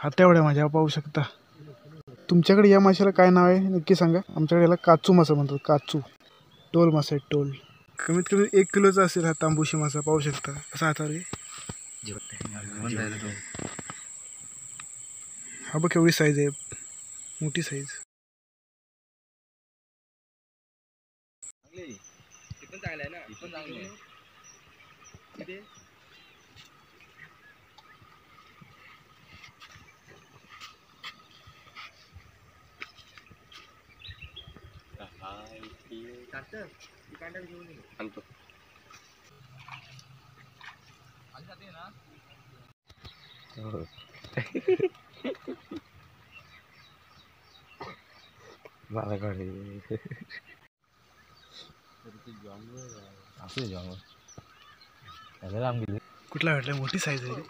आता एवढ्या माझ्या पाहू शकता. तुमच्याकडे या माशाला काय नाव आहे नक्की सांगा. आमच्याकडे याला काचू मासा म्हणतात. काचू टोल मासा आहे. टोल कमीत कमी 1 किलोचा असेल हा तांबूशी मासा. पाहू शकता असा हातावर हा बघ केवढी साईज आहे. मोठी साईज. कुठला भेटला. मोठी साईज आहे.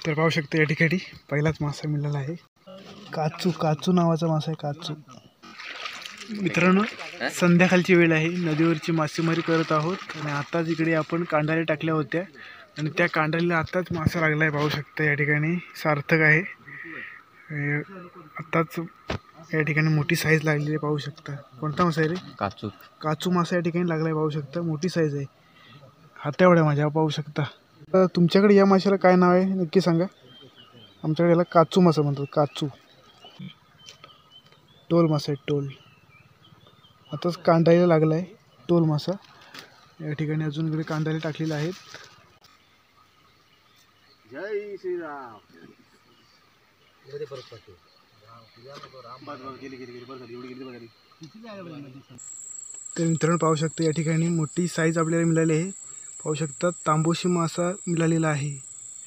तर पाहू शकता या ठिकाणी पहिलाच मासा मिळाला आहे. काचू. काचू नावाचा मासा आहे. काचू. मित्रांनो संध्याकाळची वेळ आहे. नदीवरची मासेमारी करत आहोत आणि आताच इकडे आपण कांडाऱ्या टाकल्या होत्या आणि त्या कांडारीला आताच मासा लागलाय. पाहू शकता या ठिकाणी सार्थक आहे. आताच या ठिकाणी मोठी साईज लागलेली आहे. पाहू शकता. कोणता मासा आहे रे. काचू. काचू मासा या ठिकाणी लागलाय. पाहू शकता मोठी साईज आहे. हाता एवढ्या माझ्या पाहू शकता. तुमच्याकडे या माशाला काय नाव आहे नक्की सांगा. आमच्याकडे याला काचू मासा म्हणतात. काचू टोल मासा आहे. टोल आताच कांडायला लागला आहे. टोल मासा या ठिकाणी अजून इकडे कांडायला टाकलेले आहेत. जय श्रीराम. तर मित्रांनो पाहू शकता या ठिकाणी मोठी साईज आपल्याला मिळाली आहे. पाहू शकता तांबोशी मासा मिळालेला आहे.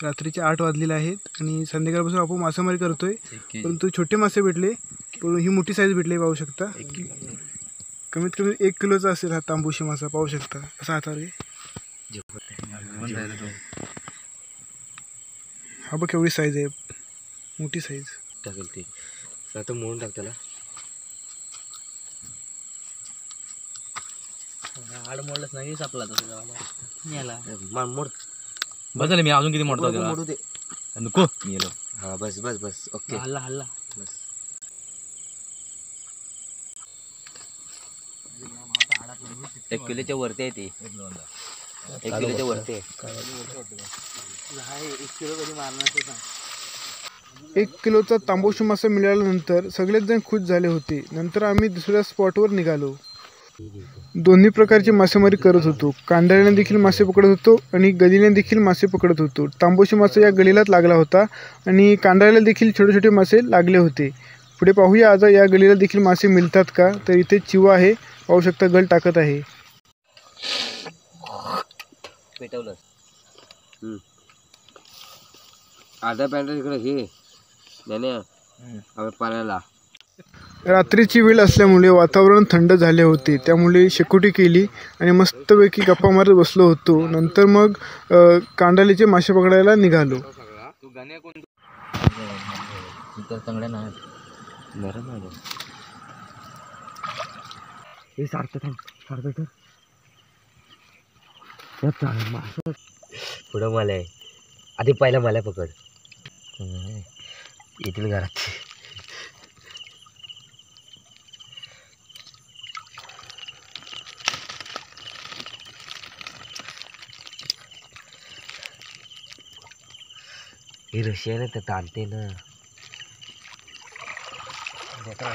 रात्रीचे 8 वाजलेले आहेत आणि संध्याकाळपासून आपण मासेमारी करतोय. परंतु छोटे मासे भेटले पण ही मोठी साईज भेटली. पाहू शकता कमीत कमी 1 किलोचा असेल हा तांबोशी मासा. पाहू शकता असा हातावर हा बघ केवढी साईज आहे. मोठी साईज. टाकेल ती आता मोडून टाक त्याला. हाड मोडलंच नाही सापला तसं मोड. बस झालं मी अजून किती मोडतो त्याला. मोडू दे नको मी गेलो. हा बस बस बस ओके. हल्ला हल्ला बस. 1 किलोच्या वरती आहे ती. 1 किलोच्या वरती आहे. 1 किलोचा तांबोशी मासा मिळाल्यानंतर सगळेच जण खुश झाले होते. नंतर आम्ही दुसऱ्या स्पॉटवर निघालो. दोन्ही प्रकारची मासेमारी करत होतो. कांडाळ्याने देखील मासे पकडत होतो आणि गलीने देखील मासे पकडत होतो. तांबोशी मासा या गलीलाच लागला होता आणि कांडाळ्याला देखील छोटे छोटे मासे लागले होते. पुढे पाहूया आज या गलीला देखील मासे मिळतात का. तर इथे चिवा आहे. पाहू शकता गल टाकत आहे. पेटवलं अर्धा पॅन्ट इकडे हे पाण्याला. रात्रीची वेळ असल्यामुळे वातावरण थंड झाले होते. त्यामुळे शेकोटी केली आणि मस्तपैकी गप्पा मारत बसलो होतो. नंतर मग कांडालीचे मासे पकडायला निघालो. पुढं मला आहे. आधी पहिला मला पकड. येथील घरात हे रशियाने तर ताणते ना. का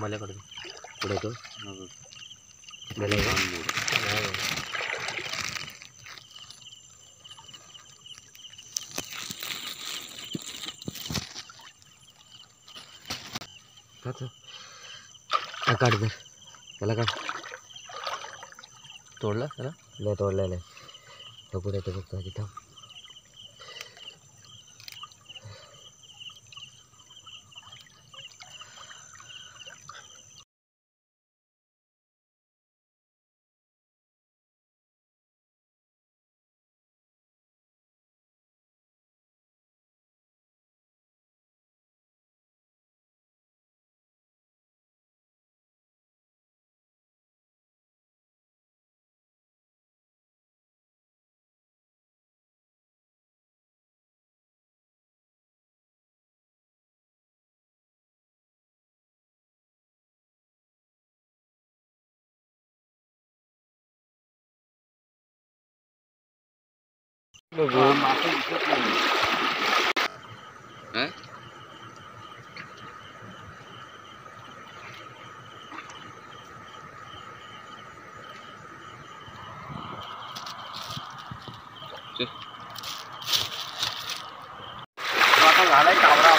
माझ्याकडे पुढे तो काढ दर त्याला. काढ तोडला त्याला. नाही तोडला नाही. तो कुठे येतो बघतो तिथं. झालाय कावरा